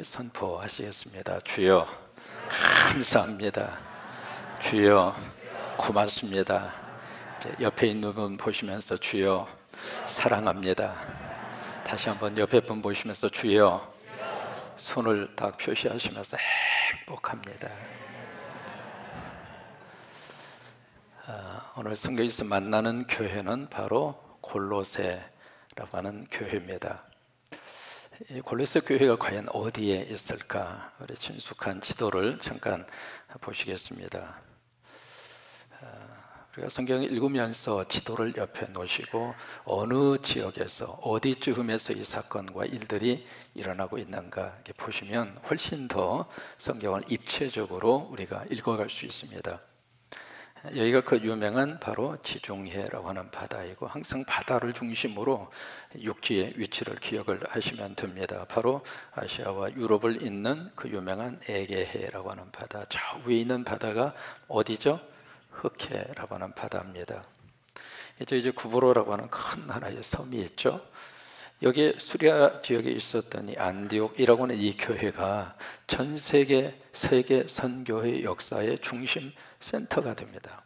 간절히 선포하시겠습니다. 주여 감사합니다. 주여 고맙습니다. 이제 옆에 있는 분 보시면서 주여 사랑합니다. 다시 한번 옆에 분 보시면서 주여 손을 딱 표시하시면서 행복합니다. 오늘 성경에서 만나는 교회는 바로 골로새라고 하는 교회입니다. 이 골로새 교회가 과연 어디에 있을까? 우리 친숙한 지도를 잠깐 보시겠습니다. 우리가 성경을 읽으면서 지도를 옆에 놓으시고 어느 지역에서 어디쯤에서 이 사건과 일들이 일어나고 있는가 이렇게 보시면 훨씬 더 성경을 입체적으로 우리가 읽어갈 수 있습니다. 여기가 그 유명한 바로 지중해라고 하는 바다이고, 항상 바다를 중심으로 육지의 위치를 기억을 하시면 됩니다. 바로 아시아와 유럽을 잇는 그 유명한 에게해라고 하는 바다, 저 위에 있는 바다가 어디죠? 흑해라고 하는 바다입니다. 이제 구브로라고 하는 큰 하나의 섬이 있죠. 여기 수리아 지역에 있었던 이 안디옥이라고 하는 이 교회가 전 세계 선교회 역사의 중심 센터가 됩니다.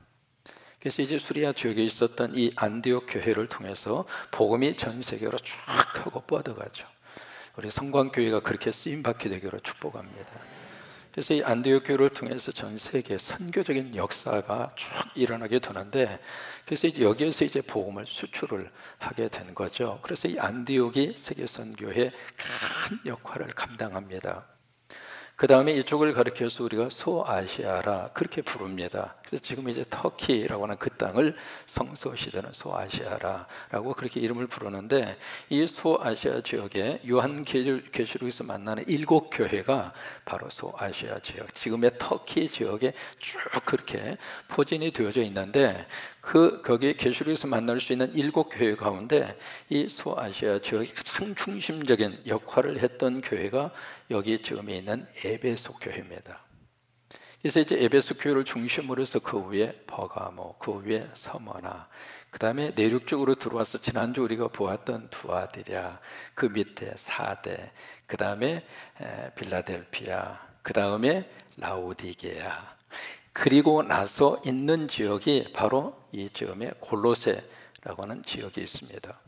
그래서 이제 수리아 지역에 있었던 이 안디옥 교회를 통해서 복음이 전 세계로 쫙 하고 뻗어가죠. 우리 성광교회가 그렇게 쓰임받게 되기로 축복합니다. 그래서 이 안디옥 교회를 통해서 전 세계 선교적인 역사가 쭉 일어나게 되는데, 그래서 여기에서 이제 복음을 수출을 하게 된 거죠. 그래서 이 안디옥이 세계 선교의 큰 역할을 감당합니다. 그 다음에 이쪽을 가리켜서 우리가 소아시아라 그렇게 부릅니다. 그래서 지금 이제 터키라고 하는 그 땅을 성서 시대는 소아시아라라고 그렇게 이름을 부르는데, 이 소아시아 지역에 요한계시록에서 만나는 7교회가 바로 소아시아 지역, 지금의 터키 지역에 쭉 그렇게 포진이 되어져 있는데, 거기 계시록에서 만날 수 있는 7교회 가운데 이 소아시아 지역이 가장 중심적인 역할을 했던 교회가 여기 지금 있는 에베소 교회입니다. 그래서 이제 에베소 교회를 중심으로 해서 그 위에 버가모, 그 위에 서머나, 그 다음에 내륙적으로 들어와서 지난주 우리가 보았던 두아디랴, 그 밑에 사대, 그 다음에 빌라델피아, 그 다음에 라오디게아, 그리고 나서 있는 지역이 바로 이 지금의 골로새라고 하는 지역이 있습니다.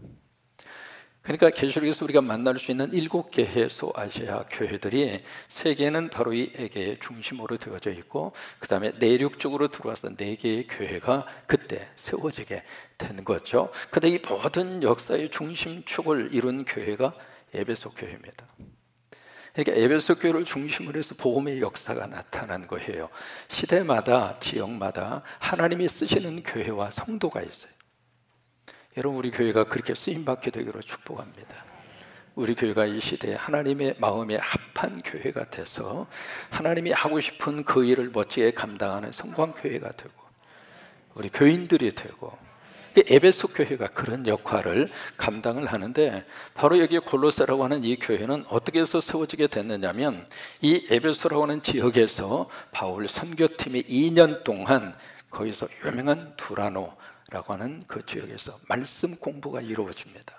그러니까 계시록에서 우리가 만날 수 있는 7개의 소아시아 교회들이 세 개는 바로 이 에게의 중심으로 되어져 있고, 그 다음에 내륙적으로 들어와서 4개의 교회가 그때 세워지게 된 거죠. 근데 이 모든 역사의 중심축을 이룬 교회가 에베소 교회입니다. 그러니까 에베소 교회를 중심으로 해서 복음의 역사가 나타난 거예요. 시대마다 지역마다 하나님이 쓰시는 교회와 성도가 있어요. 여러분, 우리 교회가 그렇게 쓰임받게 되기로 축복합니다. 우리 교회가 이 시대에 하나님의 마음에 합한 교회가 돼서 하나님이 하고 싶은 그 일을 멋지게 감당하는 성광교회가 되고, 우리 교인들이 되고, 에베소 교회가 그런 역할을 감당을 하는데, 바로 여기 골로새라고 하는 이 교회는 어떻게 해서 세워지게 됐느냐면, 이 에베소라고 하는 지역에서 바울 선교팀이 2년 동안 거기서 유명한 두라노라고 하는 그 지역에서 말씀 공부가 이루어집니다.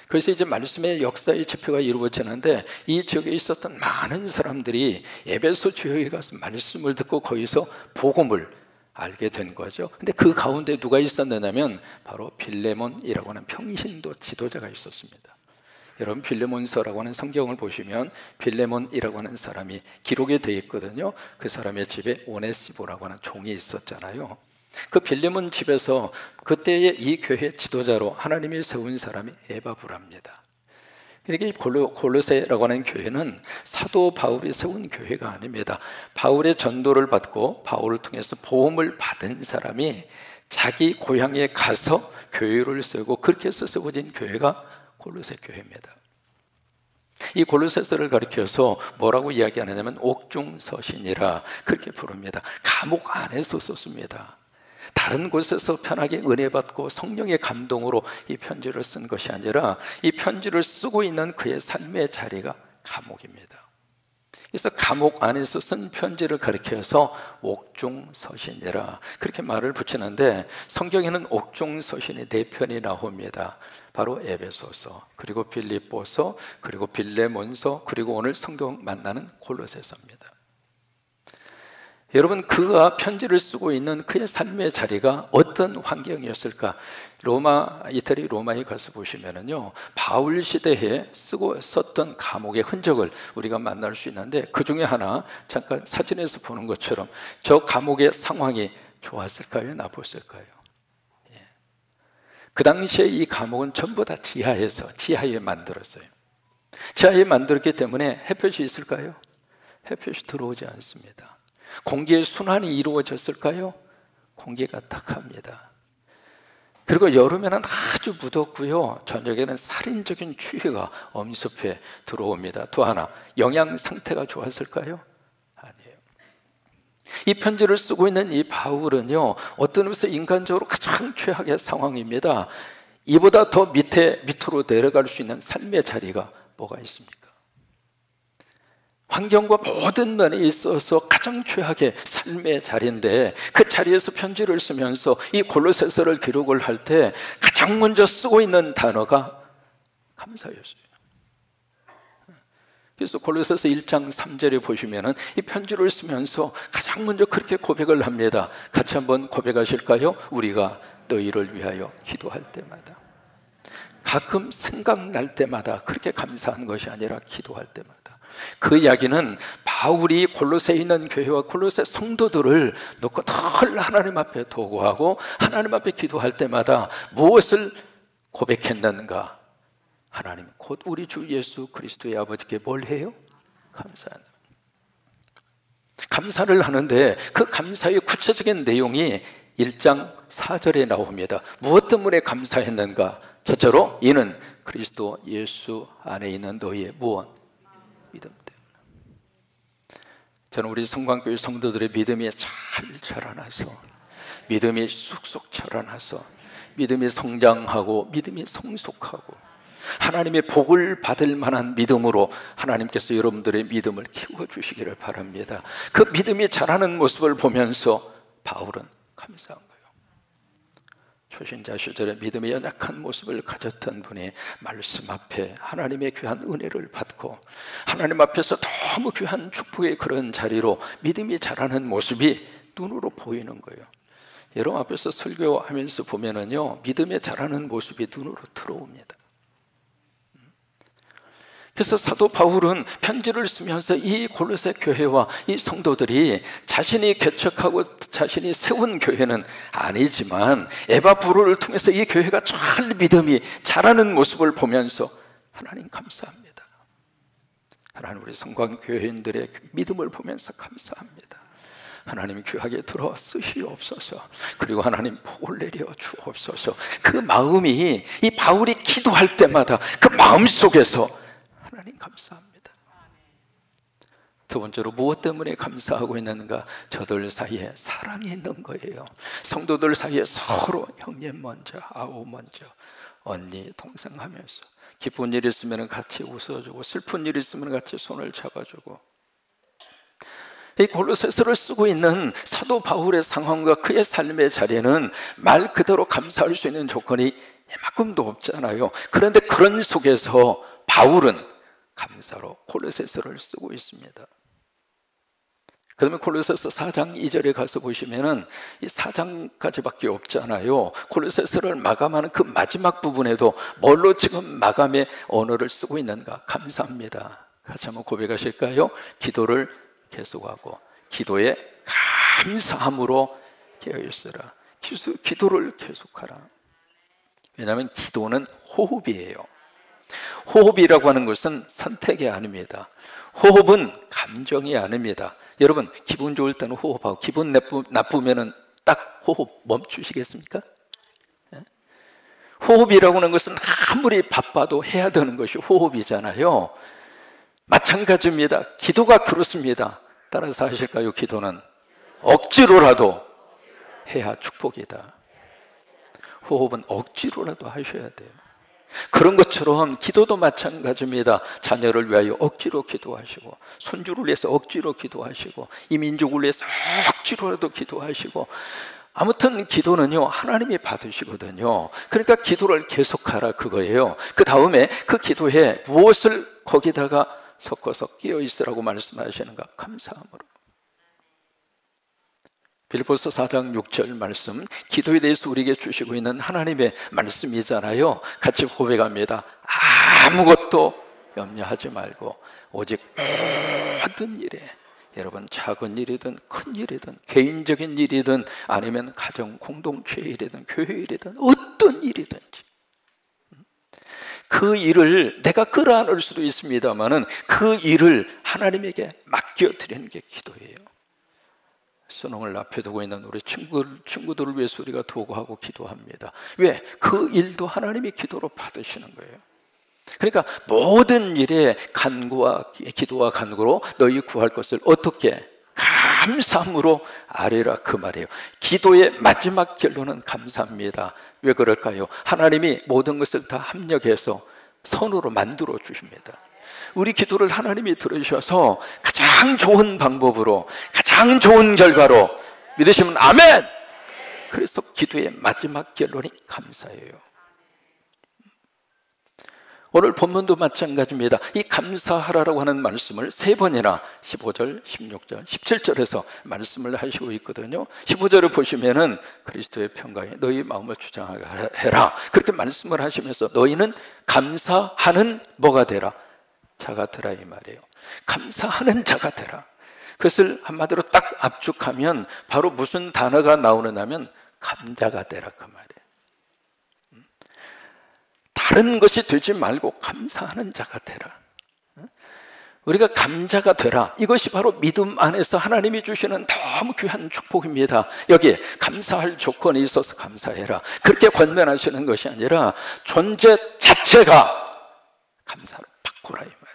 그래서 이제 말씀의 역사의 집회가 이루어지는데, 이 지역에 있었던 많은 사람들이 에베소 지역에 가서 말씀을 듣고 거기서 복음을 알게 된 거죠. 근데 그 가운데 누가 있었느냐면 바로 빌레몬이라고 하는 평신도 지도자가 있었습니다. 여러분, 빌레몬서라고 하는 성경을 보시면 빌레몬이라고 하는 사람이 기록이 되어 있거든요. 그 사람의 집에 오네시보라고 하는 종이 있었잖아요. 그 빌레몬 집에서 그때의 이 교회 지도자로 하나님이 세운 사람이 에바브라입니다. 그러니까 골로새라고 하는 교회는 사도 바울이 세운 교회가 아닙니다. 바울의 전도를 받고 바울을 통해서 보험을 받은 사람이 자기 고향에 가서 교회를 세우고, 그렇게 해서 세워진 교회가 골로새 교회입니다. 이 골로새서를 가리켜서 뭐라고 이야기하느냐면 옥중서신이라 그렇게 부릅니다. 감옥 안에서 썼습니다. 다른 곳에서 편하게 은혜 받고 성령의 감동으로 이 편지를 쓴 것이 아니라 이 편지를 쓰고 있는 그의 삶의 자리가 감옥입니다. 그래서 감옥 안에서 쓴 편지를 가리켜서 옥중서신이라 그렇게 말을 붙이는데, 성경에는 옥중서신이 4편이 나옵니다. 바로 에베소서, 그리고 빌립보서, 그리고 빌레몬서, 그리고 오늘 성경 만나는 골로새서입니다. 여러분, 그가 편지를 쓰고 있는 그의 삶의 자리가 어떤 환경이었을까? 이태리 로마에 가서 보시면은요, 바울 시대에 썼던 감옥의 흔적을 우리가 만날 수 있는데, 그 중에 하나 잠깐 사진에서 보는 것처럼 저 감옥의 상황이 좋았을까요? 나빴을까요? 그 당시에 이 감옥은 전부 다 지하에 만들었어요. 지하에 만들었기 때문에 햇볕이 있을까요? 햇볕이 들어오지 않습니다. 공기의 순환이 이루어졌을까요? 공기가 탁합니다. 그리고 여름에는 아주 무덥고요, 저녁에는 살인적인 추위가 엄습해 들어옵니다. 또 하나, 영양 상태가 좋았을까요? 아니에요. 이 편지를 쓰고 있는 이 바울은요, 어떤 의미에서 인간적으로 가장 최악의 상황입니다. 이보다 더 밑으로 내려갈 수 있는 삶의 자리가 뭐가 있습니까? 환경과 모든 면에 있어서 가장 최악의 삶의 자리인데, 그 자리에서 편지를 쓰면서 이 골로새서를 기록을 할 때 가장 먼저 쓰고 있는 단어가 감사였어요. 그래서 골로새서 1장 3절에 보시면은 이 편지를 쓰면서 가장 먼저 그렇게 고백을 합니다. 같이 한번 고백하실까요? 우리가 너희를 위하여 기도할 때마다, 가끔 생각날 때마다, 그렇게 감사한 것이 아니라 기도할 때마다. 그 이야기는 바울이 골로새에 있는 교회와 골로새 성도들을 놓고 늘 하나님 앞에 도구하고 하나님 앞에 기도할 때마다 무엇을 고백했는가? 하나님 곧 우리 주 예수 그리스도의 아버지께 뭘 해요? 감사를 하는데, 그 감사의 구체적인 내용이 1장 4절에 나옵니다. 무엇 때문에 감사했는가? 첫째로 이는 그리스도 예수 안에 있는 너희의 무엇? 믿음 때문에. 저는 우리 성광교회 성도들의 믿음이 잘 자라나서, 믿음이 쑥쑥 자라나서, 믿음이 성장하고 믿음이 성숙하고 하나님의 복을 받을 만한 믿음으로 하나님께서 여러분들의 믿음을 키워주시기를 바랍니다. 그 믿음이 자라는 모습을 보면서 바울은 감사한 거예요. 초신자 시절에 믿음의 연약한 모습을 가졌던 분이 말씀 앞에 하나님의 귀한 은혜를 받고 하나님 앞에서 너무 귀한 축복의 그런 자리로 믿음이 자라는 모습이 눈으로 보이는 거예요. 여러분 앞에서 설교하면서 보면은요, 믿음의 자라는 모습이 눈으로 들어옵니다. 그래서 사도 바울은 편지를 쓰면서 이 골로새 교회와 이 성도들이 자신이 개척하고 자신이 세운 교회는 아니지만 에바브로를 통해서 이 교회가 잘 믿음이 자라는 모습을 보면서 하나님 감사합니다. 하나님 우리 성광교회인들의 믿음을 보면서 감사합니다. 하나님 귀하게 들어 쓰시옵소서. 그리고 하나님 복을 내려 주옵소서. 그 마음이 이 바울이 기도할 때마다 그 마음 속에서 하나님 감사합니다. 두 번째로 무엇 때문에 감사하고 있는가? 저들 사이에 사랑이 있는 거예요. 성도들 사이에 서로 형님 먼저, 아우 먼저, 언니, 동생 하면서 기쁜 일 있으면 같이 웃어주고 슬픈 일 있으면 같이 손을 잡아주고, 이 골로새서를 쓰고 있는 사도 바울의 상황과 그의 삶의 자리에는 말 그대로 감사할 수 있는 조건이 이만큼도 없잖아요. 그런데 그런 속에서 바울은 감사로 골로새서를 쓰고 있습니다. 그러면 골로새서 4장 2절에 가서 보시면은 이 4장까지밖에 없잖아요. 골로새서를 마감하는 그 마지막 부분에도 뭘로 지금 마감의 언어를 쓰고 있는가? 감사합니다. 같이 한번 고백하실까요? 기도를 계속하고 기도에 감사함으로 깨어있으라. 기도를 계속하라. 왜냐하면 기도는 호흡이에요. 호흡이라고 하는 것은 선택이 아닙니다. 호흡은 감정이 아닙니다. 여러분 기분 좋을 때는 호흡하고 기분 나쁘면 딱 호흡 멈추시겠습니까? 호흡이라고 하는 것은 아무리 바빠도 해야 되는 것이 호흡이잖아요. 마찬가지입니다. 기도가 그렇습니다. 따라서 하실까요? 기도는 억지로라도 해야 축복이다. 호흡은 억지로라도 하셔야 돼요. 그런 것처럼 기도도 마찬가지입니다. 자녀를 위하여 억지로 기도하시고, 손주를 위해서 억지로 기도하시고, 이 민족을 위해서 억지로라도 기도하시고, 아무튼 기도는요 하나님이 받으시거든요. 그러니까 기도를 계속하라 그거예요. 그 다음에 그 기도에 무엇을 거기다가 섞어서 끼어 있으라고 말씀하시는가? 감사함으로. 빌립보서 4장 6절 말씀, 기도에 대해서 우리에게 주시고 있는 하나님의 말씀이잖아요. 같이 고백합니다. 아무것도 염려하지 말고 오직 모든 일에, 여러분 작은 일이든 큰 일이든 개인적인 일이든 아니면 가정 공동체 일이든 교회 일이든 어떤 일이든지 그 일을 내가 끌어안을 수도 있습니다만은 그 일을 하나님에게 맡겨드리는 게 기도예요. 수능을 앞에 두고 있는 우리 친구들을 위해서 우리가 도구하고 기도합니다. 왜? 그 일도 하나님이 기도로 받으시는 거예요. 그러니까 모든 일에 기도와 간구로 너희 구할 것을 어떻게? 감사함으로 아뢰라 그 말이에요. 기도의 마지막 결론은 감사합니다. 왜 그럴까요? 하나님이 모든 것을 다 합력해서 선으로 만들어 주십니다. 우리 기도를 하나님이 들으셔서 가장 좋은 방법으로, 가장 좋은 결과로 믿으시면 아멘! 그래서 기도의 마지막 결론이 감사예요. 오늘 본문도 마찬가지입니다. 이 감사하라고 하는 말씀을 3번이나 15절, 16절, 17절에서 말씀을 하시고 있거든요. 15절을 보시면은 그리스도의 평강에 너희 마음을 주장하게 해라, 그렇게 말씀을 하시면서 너희는 감사하는 뭐가 되라? 자가 되라 이 말이에요. 감사하는 자가 되라. 그것을 한마디로 딱 압축하면 바로 무슨 단어가 나오느냐면 감자가 되라 그 말이에요. 다른 것이 되지 말고 감사하는 자가 되라. 우리가 감자가 되라, 이것이 바로 믿음 안에서 하나님이 주시는 너무 귀한 축복입니다. 여기에 감사할 조건이 있어서 감사해라, 그렇게 권면하시는 것이 아니라 존재 자체가 감사를 바꾸라 이 말이에요.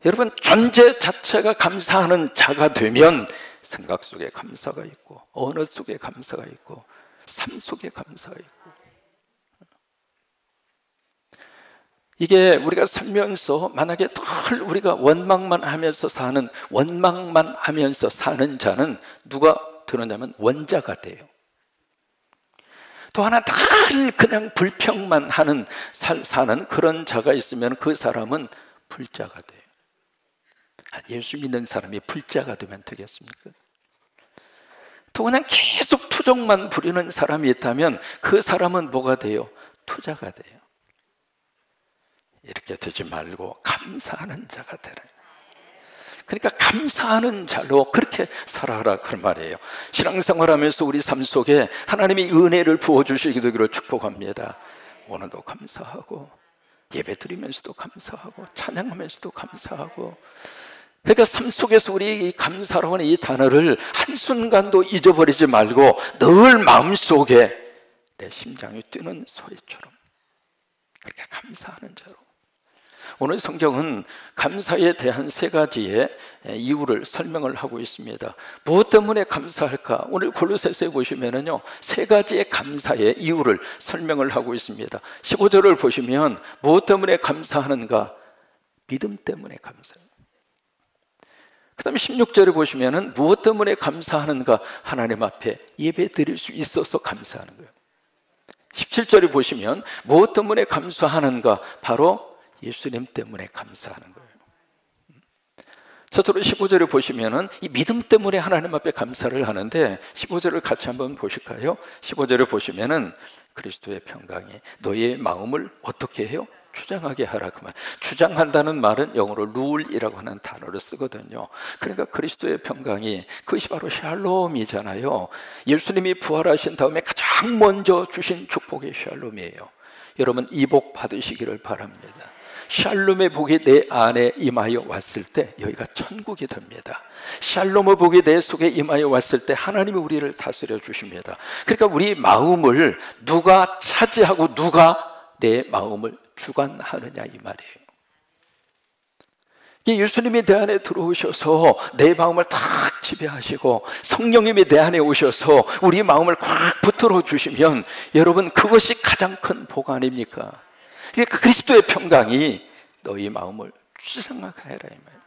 여러분, 존재 자체가 감사하는 자가 되면 생각 속에 감사가 있고, 언어 속에 감사가 있고, 삶 속에 감사가 있고, 이게 우리가 살면서 만약에 늘 우리가 원망만 하면서 사는 자는 누가 되느냐면 원자가 돼요. 또 하나 늘 그냥 불평만 하는 사는 그런 자가 있으면 그 사람은 불자가 돼요. 예수 믿는 사람이 불자가 되면 되겠습니까? 또 그냥 계속 투정만 부리는 사람이 있다면 그 사람은 뭐가 돼요? 투자가 돼요. 이렇게 되지 말고 감사하는 자가 되라. 그러니까 감사하는 자로 그렇게 살아라 그런 말이에요. 신앙생활하면서 우리 삶 속에 하나님이 은혜를 부어주시기 되기를 축복합니다. 오늘도 감사하고, 예배드리면서도 감사하고, 찬양하면서도 감사하고, 그러니까 삶 속에서 우리 이 감사라고 하는 이 단어를 한순간도 잊어버리지 말고 늘 마음속에 내 심장이 뛰는 소리처럼 그렇게 감사하는 자로. 오늘 성경은 감사에 대한 3가지의 이유를 설명을 하고 있습니다. 무엇 때문에 감사할까? 오늘 골로새서에 보시면은요 3가지의 감사의 이유를 설명을 하고 있습니다. 15절을 보시면 무엇 때문에 감사하는가? 믿음 때문에 감사해요. 그 다음에 16절에 보시면은 무엇 때문에 감사하는가? 하나님 앞에 예배 드릴 수 있어서 감사하는 거예요. 17절에 보시면 무엇 때문에 감사하는가? 바로 예수님 때문에 감사하는 거예요. 저토로 15절에 보시면은 이 믿음 때문에 하나님 앞에 감사를 하는데 15절을 같이 한번 보실까요? 15절에 보시면은 그리스도의 평강이 너의 마음을 어떻게 해요? 주장하게 하라 그 말. 주장한다는 말은 영어로 룰이라고 하는 단어를 쓰거든요. 그러니까 그리스도의 평강이, 그것이 바로 샬롬이잖아요. 예수님이 부활하신 다음에 가장 먼저 주신 축복이 샬롬이에요. 여러분 이 복 받으시기를 바랍니다. 샬롬의 복이 내 안에 임하여 왔을 때 여기가 천국이 됩니다. 샬롬의 복이 내 속에 임하여 왔을 때 하나님이 우리를 다스려 주십니다. 그러니까 우리 마음을 누가 차지하고 누가 내 마음을 주관하느냐 이 말이에요. 예수님이 내 안에 들어오셔서 내 마음을 다 지배하시고 성령님이 내 안에 오셔서 우리 마음을 꽉 붙들어 주시면 여러분, 그것이 가장 큰 복 아닙니까? 그러니까 그리스도의 평강이 너희 마음을 주장하게 해라 이 말.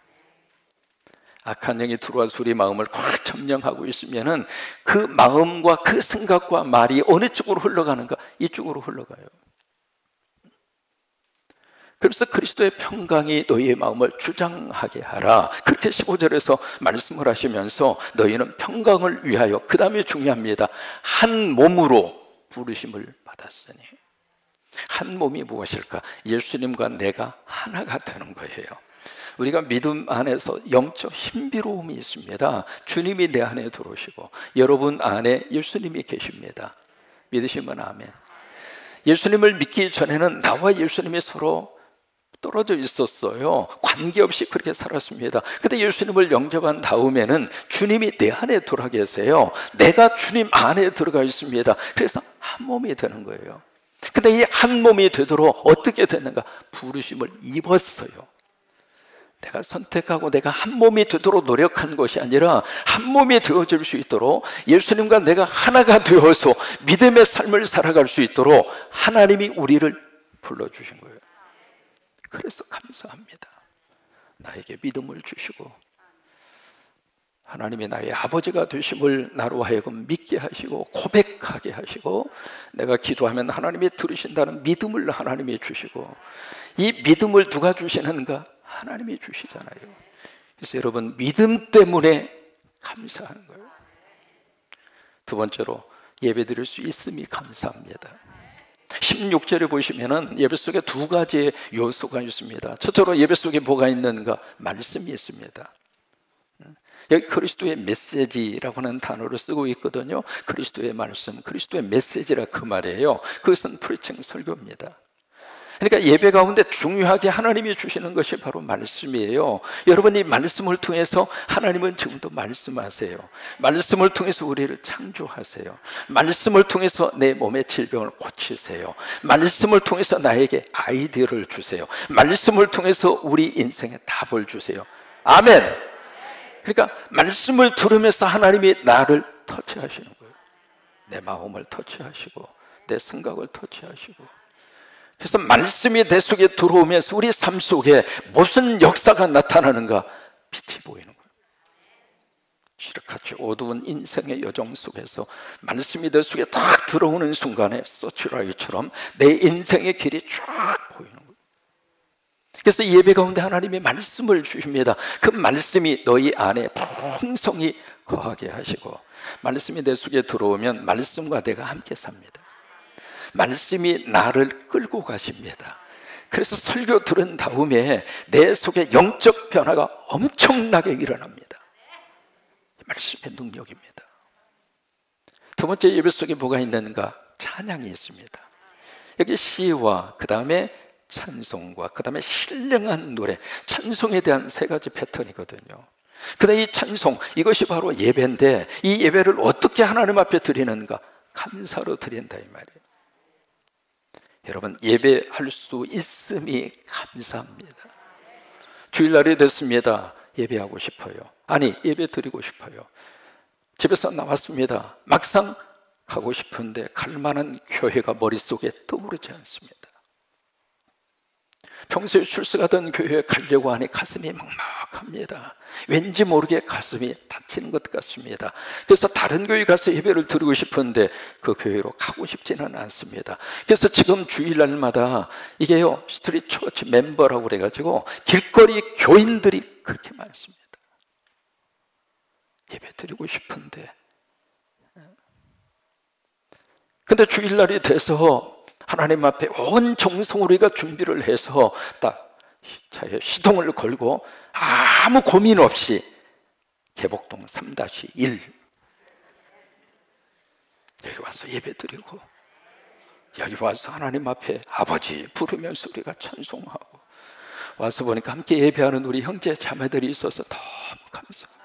악한 영이 들어와서 우리 마음을 꽉 점령하고 있으면은 그 마음과 그 생각과 말이 어느 쪽으로 흘러가는가? 이쪽으로 흘러가요. 그래서 그리스도의 평강이 너희의 마음을 주장하게 하라, 그렇게 15절에서 말씀을 하시면서 너희는 평강을 위하여, 그 다음에 중요합니다, 한 몸으로 부르심을 받았으니. 한 몸이 무엇일까? 예수님과 내가 하나가 되는 거예요. 우리가 믿음 안에서 영적 신비로움이 있습니다. 주님이 내 안에 들어오시고 여러분 안에 예수님이 계십니다. 믿으시면 아멘. 예수님을 믿기 전에는 나와 예수님이 서로 떨어져 있었어요. 관계없이 그렇게 살았습니다. 근데 예수님을 영접한 다음에는 주님이 내 안에 들어가 계세요. 내가 주님 안에 들어가 있습니다. 그래서 한 몸이 되는 거예요. 근데 이 한 몸이 되도록 어떻게 됐는가? 부르심을 입었어요. 내가 선택하고 내가 한 몸이 되도록 노력한 것이 아니라 한 몸이 되어질 수 있도록 예수님과 내가 하나가 되어서 믿음의 삶을 살아갈 수 있도록 하나님이 우리를 불러주신 거예요. 그래서 감사합니다. 나에게 믿음을 주시고 하나님이 나의 아버지가 되심을 나로 하여금 믿게 하시고 고백하게 하시고 내가 기도하면 하나님이 들으신다는 믿음을 하나님이 주시고, 이 믿음을 누가 주시는가? 하나님이 주시잖아요. 그래서 여러분, 믿음 때문에 감사하는 거예요. 두 번째로, 예배 드릴 수 있음이 감사합니다. 16절에 보시면은 예배 속에 두 가지의 요소가 있습니다. 첫째로 예배 속에 뭐가 있는가? 말씀이 있습니다. 여기 그리스도의 메시지라고 하는 단어를 쓰고 있거든요. 그리스도의 말씀, 그리스도의 메시지라 그 말이에요. 그것은 프리칭, 설교입니다. 그러니까 예배 가운데 중요하게 하나님이 주시는 것이 바로 말씀이에요. 여러분, 이 말씀을 통해서 하나님은 지금도 말씀하세요. 말씀을 통해서 우리를 창조하세요. 말씀을 통해서 내 몸의 질병을 고치세요. 말씀을 통해서 나에게 아이디어를 주세요. 말씀을 통해서 우리 인생에 답을 주세요. 아멘. 그러니까 말씀을 들으면서 하나님이 나를 터치하시는 거예요. 내 마음을 터치하시고 내 생각을 터치하시고. 그래서 말씀이 내 속에 들어오면서 우리 삶 속에 무슨 역사가 나타나는가? 빛이 보이는 거예요. 쥐락같이 어두운 인생의 여정 속에서 말씀이 내 속에 딱 들어오는 순간에 서치라이처럼 내 인생의 길이 쫙 보이는 거예요. 그래서 예배 가운데 하나님이 말씀을 주십니다. 그 말씀이 너희 안에 풍성히 거하게 하시고, 말씀이 내 속에 들어오면 말씀과 내가 함께 삽니다. 말씀이 나를 끌고 가십니다. 그래서 설교 들은 다음에 내 속에 영적 변화가 엄청나게 일어납니다. 말씀의 능력입니다. 두 번째, 예배 속에 뭐가 있는가? 찬양이 있습니다. 여기 시와 그 다음에 찬송과 그 다음에 신령한 노래, 찬송에 대한 세 가지 패턴이거든요. 그다음에 이 찬송, 이것이 바로 예배인데 이 예배를 어떻게 하나님 앞에 드리는가? 감사로 드린다 이 말이에요. 여러분, 예배할 수 있음이 감사합니다. 주일날이 됐습니다. 예배하고 싶어요. 아니, 예배 드리고 싶어요. 집에서 나왔습니다. 막상 가고 싶은데 갈 만한 교회가 머릿속에 떠오르지 않습니다. 평소에 출석하던 교회에 가려고 하니 가슴이 막막합니다. 왠지 모르게 가슴이 다치는 것 같습니다. 그래서 다른 교회 가서 예배를 드리고 싶은데 그 교회로 가고 싶지는 않습니다. 그래서 지금 주일날마다 이게요, 스트리트 처치 멤버라고 그래가지고 길거리 교인들이 그렇게 많습니다. 예배 드리고 싶은데, 근데 주일날이 돼서 하나님 앞에 온 정성으로 우리가 준비를 해서 딱 차에 시동을 걸고 아무 고민 없이 개복동 3-1 여기 와서 예배드리고, 여기 와서 하나님 앞에 아버지 부르면서 우리가 찬송하고, 와서 보니까 함께 예배하는 우리 형제 자매들이 있어서 너무 감사합니다.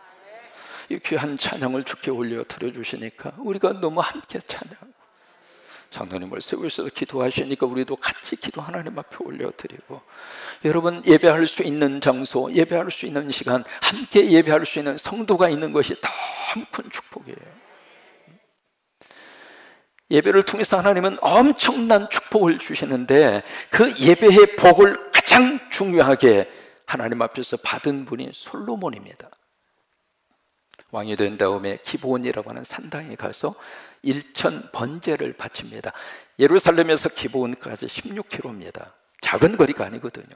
이 귀한 찬양을 주께 올려 드려주시니까 우리가 너무 함께 찬양하고, 장로님을 세우셔서 기도하시니까 우리도 같이 기도 하나님 앞에 올려드리고, 여러분 예배할 수 있는 장소, 예배할 수 있는 시간, 함께 예배할 수 있는 성도가 있는 것이 너무 큰 축복이에요. 예배를 통해서 하나님은 엄청난 축복을 주시는데, 그 예배의 복을 가장 중요하게 하나님 앞에서 받은 분이 솔로몬입니다. 왕이 된 다음에 기브온이라고 하는 산당에 가서 1천 번제를 바칩니다. 예루살렘에서 기브온까지 16km입니다. 작은 거리가 아니거든요.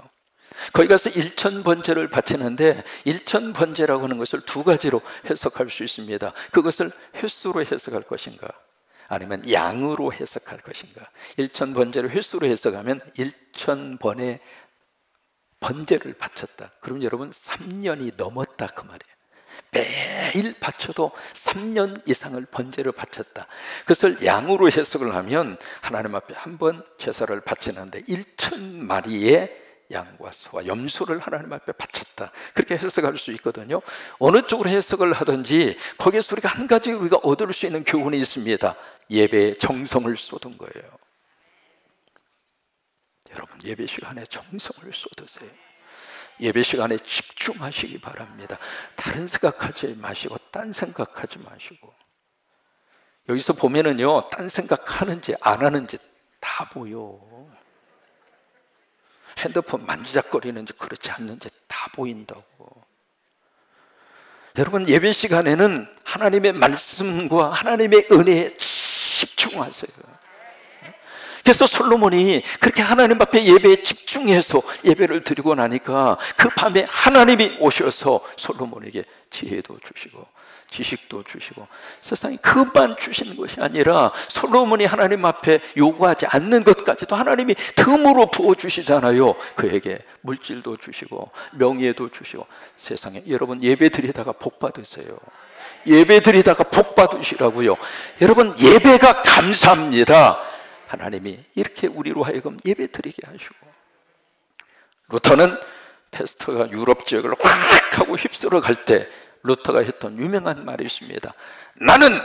거기 가서 1천 번제를 바치는데, 1천 번제라고 하는 것을 두 가지로 해석할 수 있습니다. 그것을 횟수로 해석할 것인가, 아니면 양으로 해석할 것인가. 1천 번제를 횟수로 해석하면 1천 번의 번제를 바쳤다. 그럼 여러분 3년이 넘었다 그 말이에요. 매일 바쳐도 3년 이상을 번제를 바쳤다. 그것을 양으로 해석을 하면 하나님 앞에 한 번 제사를 바치는데 1천 마리의 양과 소와 염소를 하나님 앞에 바쳤다. 그렇게 해석할 수 있거든요. 어느 쪽으로 해석을 하든지 거기에서 우리가 한 가지 우리가 얻을 수 있는 교훈이 있습니다. 예배에 정성을 쏟은 거예요. 여러분 예배 시간에 정성을 쏟으세요. 예배 시간에 집중하시기 바랍니다. 다른 생각하지 마시고, 딴 생각하지 마시고. 여기서 보면은요, 딴 생각하는지 안 하는지 다 보여. 핸드폰 만지작거리는지 그렇지 않는지 다 보인다고. 여러분 예배 시간에는 하나님의 말씀과 하나님의 은혜에 집중하세요. 그래서 솔로몬이 그렇게 하나님 앞에 예배에 집중해서 예배를 드리고 나니까 그 밤에 하나님이 오셔서 솔로몬에게 지혜도 주시고 지식도 주시고, 세상에 그만 주시는 것이 아니라 솔로몬이 하나님 앞에 요구하지 않는 것까지도 하나님이 덤으로 부어주시잖아요. 그에게 물질도 주시고 명예도 주시고. 세상에 여러분 예배 드리다가 복 받으세요. 예배 드리다가 복 받으시라고요. 여러분 예배가 감사합니다. 하나님이 이렇게 우리로 하여금 예배 드리게 하시고. 루터는 패스터가 유럽 지역을 확 하고 휩쓸어 갈 때 루터가 했던 유명한 말이 있습니다. 나는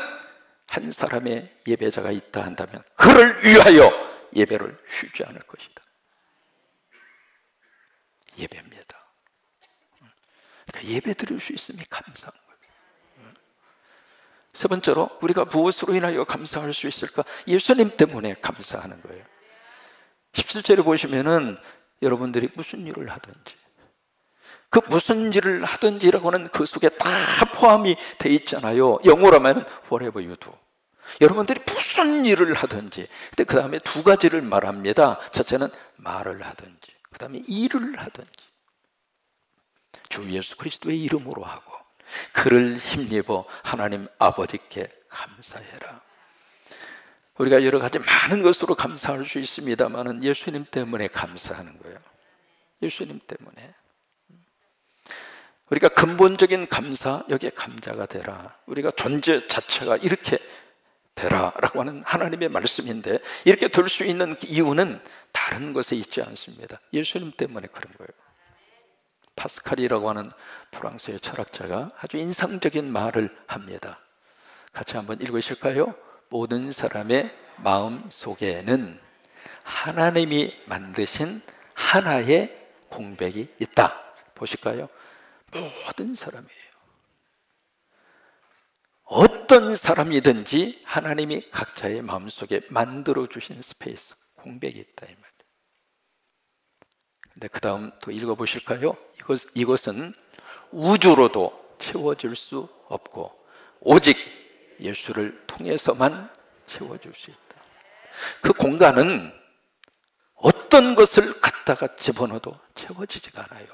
한 사람의 예배자가 있다 한다면 그를 위하여 예배를 쉬지 않을 것이다. 예배입니다. 그러니까 예배 드릴 수 있음이 감사한 거예요. 세 번째로 우리가 무엇으로 인하여 감사할 수 있을까? 예수님 때문에 감사하는 거예요. 17절에 보시면은 여러분들이 무슨 일을 하든지, 그 무슨 일을 하든지라고 하는 그 속에 다 포함이 돼 있잖아요. 영어로 하면 whatever you do. 여러분들이 무슨 일을 하든지. 근데 그 다음에 두 가지를 말합니다. 첫째는 말을 하든지, 그 다음에 일을 하든지 주 예수 그리스도의 이름으로 하고 그를 힘입어 하나님 아버지께 감사해라. 우리가 여러 가지 많은 것으로 감사할 수 있습니다만 예수님 때문에 감사하는 거예요. 예수님 때문에. 우리가 근본적인 감사, 여기에 감자가 되라. 우리가 존재 자체가 이렇게 되라 라고 하는 하나님의 말씀인데, 이렇게 될 수 있는 이유는 다른 것에 있지 않습니다. 예수님 때문에 그런 거예요. 파스칼이라고 하는 프랑스의 철학자가 아주 인상적인 말을 합니다. 같이 한번 읽으실까요? 모든 사람의 마음 속에는 하나님이 만드신 하나의 공백이 있다. 보실까요? 모든 사람이에요. 어떤 사람이든지 하나님이 각자의 마음속에 만들어주신 스페이스, 공백이 있다 이 말이에요. 근데 그 다음 또 읽어보실까요? 이것은 우주로도 채워질 수 없고 오직 예수를 통해서만 채워줄 수 있다. 그 공간은 어떤 것을 갖다가 집어넣어도 채워지지가 않아요.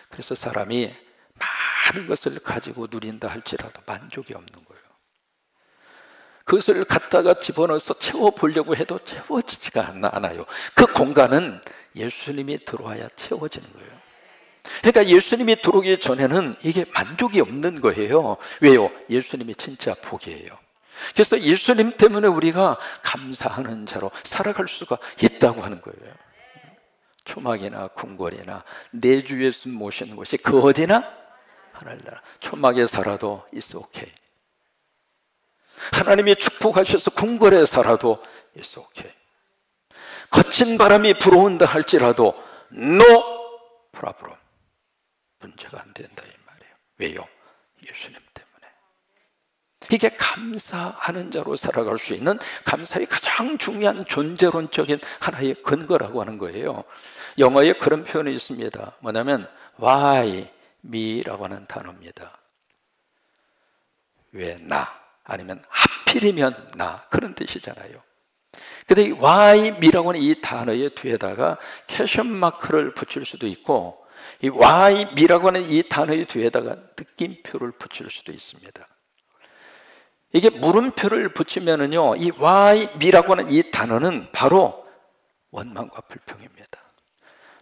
그래서 사람이 많은 것을 가지고 누린다 할지라도 만족이 없는 거예요. 그것을 갖다가 집어넣어서 채워보려고 해도 채워지지가 않아요. 그 공간은 예수님이 들어와야 채워지는 거예요. 그러니까 예수님이 들어오기 전에는 이게 만족이 없는 거예요. 왜요? 예수님이 진짜 복이에요. 그래서 예수님 때문에 우리가 감사하는 자로 살아갈 수가 있다고 하는 거예요. 초막이나 궁궐이나 내 주 예수 모시는 곳이 그 어디나 하늘나라. 초막에 살아도 it's okay. 하나님이 축복하셔서 궁궐에 살아도 It's okay. 거친 바람이 불어온다 할지라도 no problem. 문제가 안 된다 이 말이에요. 왜요? 예수님 때문에. 이게 감사하는 자로 살아갈 수 있는 감사의 가장 중요한 존재론적인 하나의 근거라고 하는 거예요. 영어에 그런 표현이 있습니다. 뭐냐면 why me라고 하는 단어입니다. 왜 나? 아니면 하필이면 나, 그런 뜻이잖아요. 근데 이 why me라고 하는 이 단어의 뒤에다가 퀘션 마크를 붙일 수도 있고, 이 why me라고 하는 이 단어의 뒤에다가 느낌표를 붙일 수도 있습니다. 이게 물음표를 붙이면은요, 이 why me라고 하는 이 단어는 바로 원망과 불평입니다.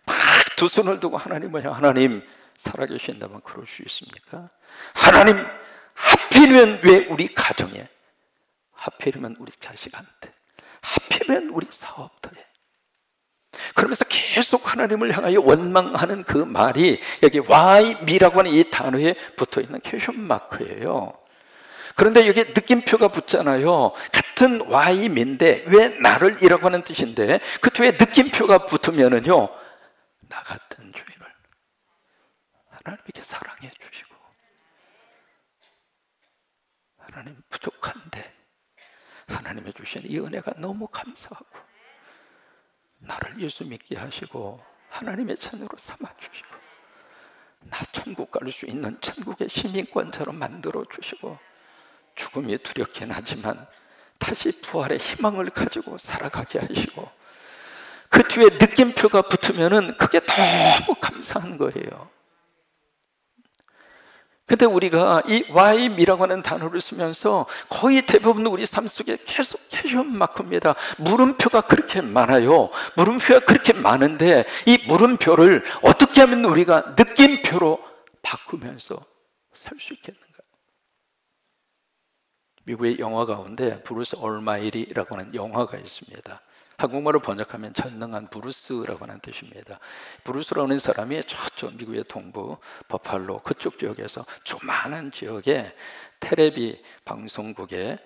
막 두 손을 두고 하나님을 향해, 하나님 살아계신다면 그럴 수 있습니까? 하나님, 하필이면 왜 우리 가정에, 하필이면 우리 자식한테, 하필이면 우리 사업터에. 그러면서 계속 하나님을 향하여 원망하는 그 말이 여기 why me라고 하는 이 단어에 붙어있는 퀘션 마크예요. 그런데 여기 느낌표가 붙잖아요. 같은 why me인데 왜 나를 이라고 하는 뜻인데 그 뒤에 느낌표가 붙으면은요, 나 같은 주인을 하나님께 사랑해 주시고, 하나님 부족한데 하나님이 주신 이 은혜가 너무 감사하고, 나를 예수 믿게 하시고 하나님의 자녀로 삼아주시고, 나 천국 갈 수 있는 천국의 시민권처럼 만들어 주시고, 죽음이 두렵긴 하지만 다시 부활의 희망을 가지고 살아가게 하시고, 그 뒤에 느낌표가 붙으면은 그게 너무 감사한 거예요. 근데 우리가 이 why me라고 하는 단어를 쓰면서 거의 대부분 우리 삶 속에 계속 퀘션 마크입니다. 물음표가 그렇게 많아요. 물음표가 그렇게 많은데 이 물음표를 어떻게 하면 우리가 느낌표로 바꾸면서 살 수 있겠는가? 미국의 영화 가운데 브루스 올마이리라고 하는 영화가 있습니다. 한국말로 번역하면 전능한 브루스라고 하는 뜻입니다. 브루스라는 사람이 저쪽 미국의 동부 버팔로 그쪽 지역에서 조그마한 지역에 텔레비 방송국의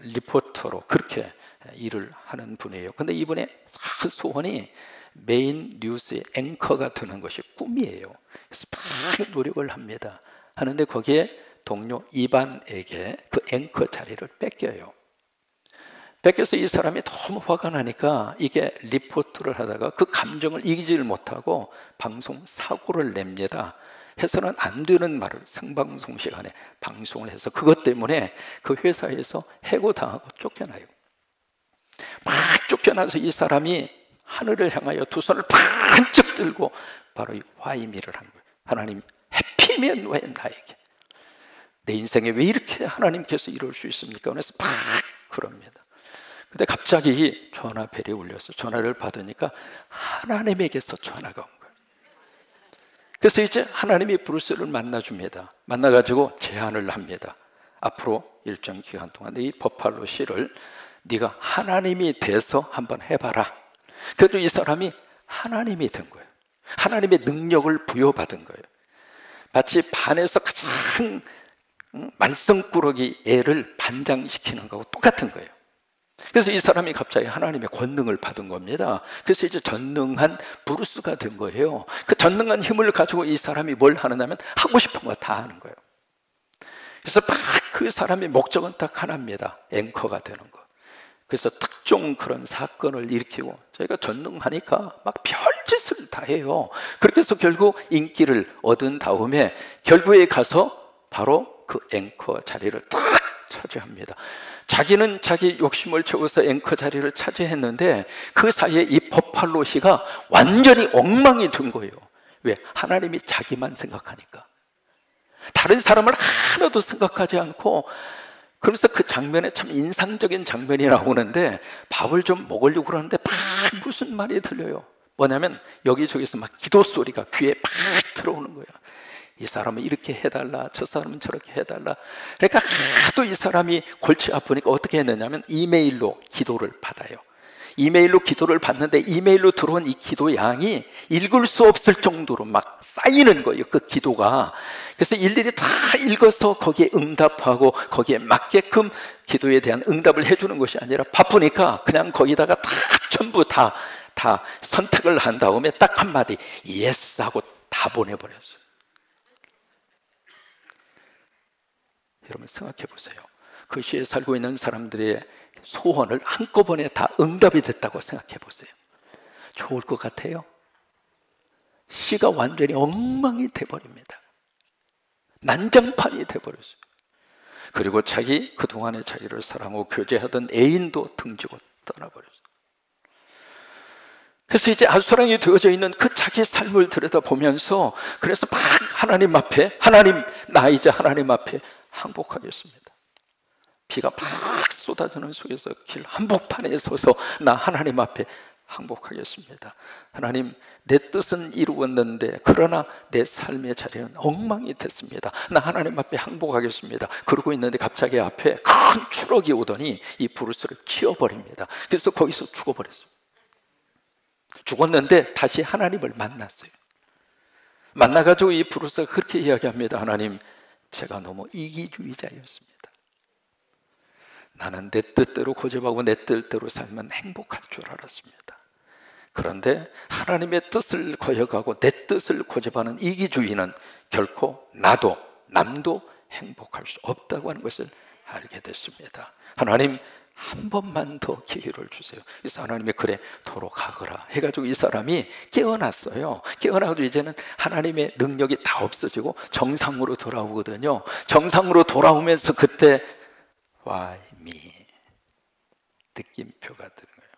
리포터로 그렇게 일을 하는 분이에요. 근데 이분의 소원이 메인 뉴스의 앵커가 되는 것이 꿈이에요. 그래서 막 노력을 합니다. 하는데 거기에 동료 이반에게 그 앵커 자리를 뺏겨요. 뺏겨서 이 사람이 너무 화가 나니까 이게 리포트를 하다가 그 감정을 이기지를 못하고 방송 사고를 냅니다. 해서는 안 되는 말을 생방송 시간에 방송을 해서 그것 때문에 그 회사에서 해고당하고 쫓겨나요. 막 쫓겨나서 이 사람이 하늘을 향하여 두 손을 반짝 들고 바로 이 화이미를 한 거예요. 하나님, 해피면 왜 나에게, 내 인생에 왜 이렇게 하나님께서 이럴 수 있습니까? 그래서 막 그럽니다. 근데 갑자기 전화벨이 울려서 전화를 받으니까 하나님에게서 전화가 온 거예요. 그래서 이제 하나님이 브루스를 만나줍니다. 만나가지고 제안을 합니다. 앞으로 일정 기간 동안 이 버팔로시를 네가 하나님이 돼서 한번 해봐라. 그래도 이 사람이 하나님이 된 거예요. 하나님의 능력을 부여받은 거예요. 마치 반에서 가장 말썽꾸러기 애를 반장시키는 거하고 똑같은 거예요. 그래서 이 사람이 갑자기 하나님의 권능을 받은 겁니다. 그래서 이제 전능한 브루스가 된 거예요. 그 전능한 힘을 가지고 이 사람이 뭘 하느냐면 하고 싶은 거 다 하는 거예요. 그래서 막 그 사람의 목적은 딱 하나입니다. 앵커가 되는 거. 그래서 특종 그런 사건을 일으키고, 저희가 전능하니까 막 별짓을 다 해요. 그렇게 해서 결국 인기를 얻은 다음에 결국에 가서 바로 그 앵커 자리를 딱 차지합니다. 자기는 자기 욕심을 채워서 앵커 자리를 차지했는데 그 사이에 이 버팔로시가 완전히 엉망이 된 거예요. 왜? 하나님이 자기만 생각하니까. 다른 사람을 하나도 생각하지 않고. 그래서 그 장면에 참 인상적인 장면이 나오는데 밥을 좀 먹으려고 그러는데 막 무슨 말이 들려요. 뭐냐면 여기저기서 막 기도 소리가 귀에 팍 들어오는 거예요. 이 사람은 이렇게 해달라, 저 사람은 저렇게 해달라. 그러니까 하도 이 사람이 골치 아프니까 어떻게 했느냐면 이메일로 기도를 받아요. 이메일로 기도를 받는데 이메일로 들어온 이 기도 양이 읽을 수 없을 정도로 막 쌓이는 거예요, 그 기도가. 그래서 일일이 다 읽어서 거기에 응답하고 거기에 맞게끔 기도에 대한 응답을 해주는 것이 아니라 바쁘니까 그냥 거기다가 전부 다 선택을 한 다음에 딱 한마디 예스 하고 다 보내버렸어요. 여러분 생각해 보세요. 그 시에 살고 있는 사람들의 소원을 한꺼번에 다 응답이 됐다고 생각해 보세요. 좋을 것 같아요? 시가 완전히 엉망이 돼버립니다. 난장판이 돼버렸어요. 그리고 그동안에 자기를 사랑하고 교제하던 애인도 등지고 떠나버렸어요. 그래서 이제 아수랑이 되어져 있는 그 자기 삶을 들여다보면서 그래서 막 하나님 앞에 나 이제 하나님 앞에 항복하겠습니다. 비가 막 쏟아지는 속에서 길 한복판에 서서 나 하나님 앞에 항복하겠습니다. 하나님, 내 뜻은 이루었는데 그러나 내 삶의 자리는 엉망이 됐습니다. 나 하나님 앞에 항복하겠습니다. 그러고 있는데 갑자기 앞에 큰 추럭이 오더니 이 브루스를 치워버립니다. 그래서 거기서 죽어버렸어요. 죽었는데 다시 하나님을 만났어요. 만나가지고 이 브루스가 그렇게 이야기합니다. 하나님, 제가 너무 이기주의자였습니다. 나는 내 뜻대로 고집하고 내 뜻대로 살면 행복할 줄 알았습니다. 그런데 하나님의 뜻을 거역하고 내 뜻을 고집하는 이기주의는 결코 나도 남도 행복할 수 없다고 하는 것을 알게 됐습니다. 하나님, 한 번만 더 기회를 주세요. 그래서 하나님이 그래 도로 가거라 해가지고 이 사람이 깨어났어요. 깨어나가지고 이제는 하나님의 능력이 다 없어지고 정상으로 돌아오거든요. 정상으로 돌아오면서 그때 Why me? 느낌표가 드는 거예요.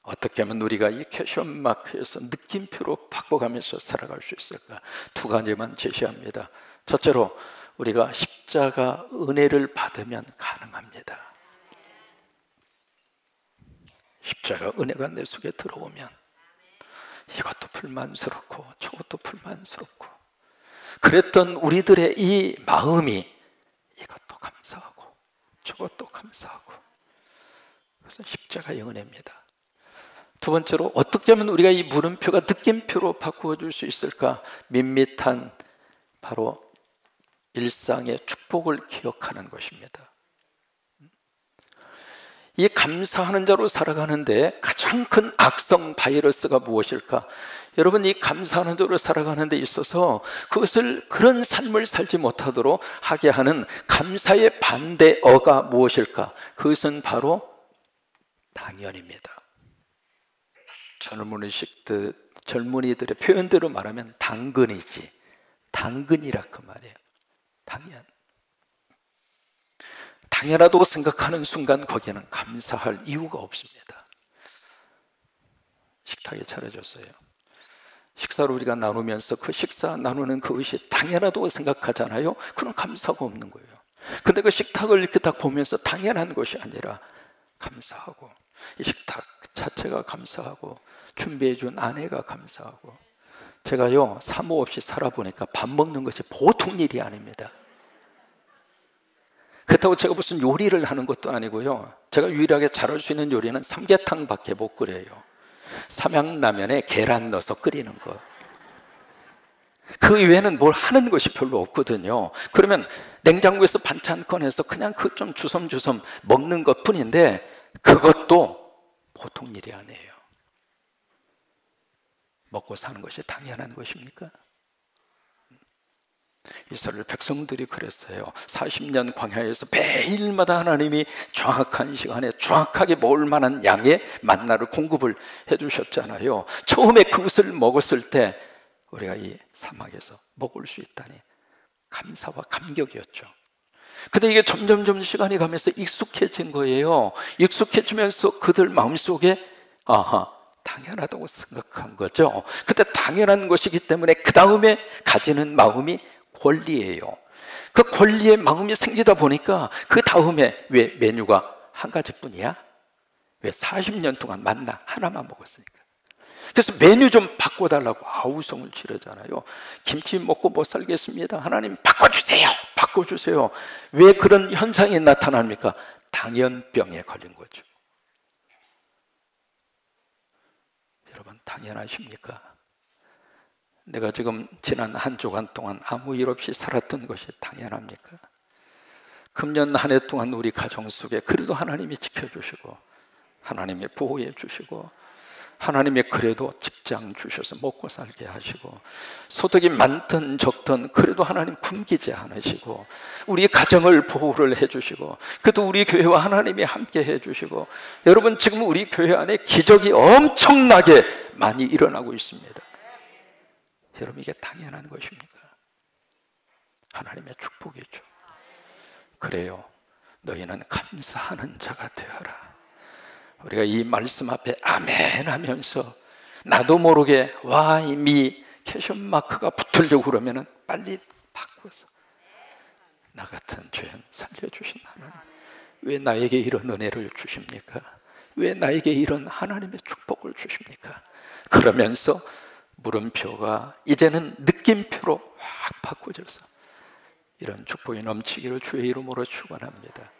어떻게 하면 우리가 이 퀘션 마크에서 느낌표로 바꿔가면서 살아갈 수 있을까? 두 가지만 제시합니다. 첫째로 우리가 십자가 은혜를 받으면 가능합니다. 십자가 은혜가 내 속에 들어오면 이것도 불만스럽고 저것도 불만스럽고 그랬던 우리들의 이 마음이 이것도 감사하고 저것도 감사하고, 그래서 십자가의 은혜입니다. 두 번째로 어떻게 하면 우리가 이 물음표가 느낌표로 바꾸어 줄 수 있을까? 밋밋한 바로 일상의 축복을 기억하는 것입니다. 이 감사하는 자로 살아가는데 가장 큰 악성 바이러스가 무엇일까? 여러분, 이 감사하는 자로 살아가는 데 있어서 그런 삶을 살지 못하도록 하게 하는 감사의 반대어가 무엇일까? 그것은 바로 당연입니다. 젊은이들의 표현대로 말하면 당근이지, 당근이라 그 말이에요. 당연하다고 생각하는 순간 거기에는 감사할 이유가 없습니다. 식탁이 차려졌어요. 식사를 우리가 나누면서 그 식사 나누는 그것이 당연하다고 생각하잖아요. 그럼 감사가 없는 거예요. 근데 그 식탁을 이렇게 딱 보면서 당연한 것이 아니라 감사하고, 이 식탁 자체가 감사하고, 준비해 준 아내가 감사하고. 제가요, 사모 없이 살아보니까 밥 먹는 것이 보통 일이 아닙니다. 그렇다고 제가 무슨 요리를 하는 것도 아니고요, 제가 유일하게 잘할 수 있는 요리는 삼계탕밖에 못 끓여요. 삼양라면에 계란 넣어서 끓이는 것, 그 이외에는 뭘 하는 것이 별로 없거든요. 그러면 냉장고에서 반찬 꺼내서 그냥 그 좀 주섬주섬 먹는 것 뿐인데 그것도 보통 일이 아니에요. 먹고 사는 것이 당연한 것입니까? 이스라엘 백성들이 그랬어요. 40년 광야에서 매일마다 하나님이 정확한 시간에 정확하게 먹을 만한 양의 만나를 공급을 해주셨잖아요. 처음에 그것을 먹었을 때 우리가 이 사막에서 먹을 수 있다니 감사와 감격이었죠. 근데 이게 점점 시간이 가면서 익숙해진 거예요. 익숙해지면서 그들 마음속에 당연하다고 생각한 거죠. 근데 당연한 것이기 때문에 그 다음에 가지는 마음이 권리예요. 그 권리의 마음이 생기다 보니까 그 다음에 왜 메뉴가 한 가지뿐이야? 왜 40년 동안 만나 하나만 먹었으니까. 그래서 메뉴 좀 바꿔달라고 아우성을 지르잖아요. 김치 먹고 못 살겠습니다. 하나님 바꿔주세요. 바꿔주세요. 왜 그런 현상이 나타납니까? 당연병에 걸린 거죠. 여러분, 당연하십니까? 내가 지금 지난 한 주간 동안 아무 일 없이 살았던 것이 당연합니까? 금년 한 해 동안 우리 가정 속에 그래도 하나님이 지켜주시고 하나님이 보호해 주시고 하나님이 그래도 직장 주셔서 먹고 살게 하시고 소득이 많든 적든 그래도 하나님 굶기지 않으시고 우리 가정을 보호를 해주시고 그래도 우리 교회와 하나님이 함께 해주시고 여러분 지금 우리 교회 안에 기적이 엄청나게 많이 일어나고 있습니다. 여러분 이게 당연한 것입니까? 하나님의 축복이죠. 그래요, 너희는 감사하는 자가 되어라. 우리가 이 말씀 앞에 아멘 하면서 나도 모르게 why me 캐션 마크가 붙으려고 그러면 빨리 바꿔서 나 같은 죄인 살려주신 하나님, 왜 나에게 이런 은혜를 주십니까? 왜 나에게 이런 하나님의 축복을 주십니까? 그러면서 물음표가 이제는 느낌표로 확 바꿔져서 이런 축복이 넘치기를 주의 이름으로 축원합니다.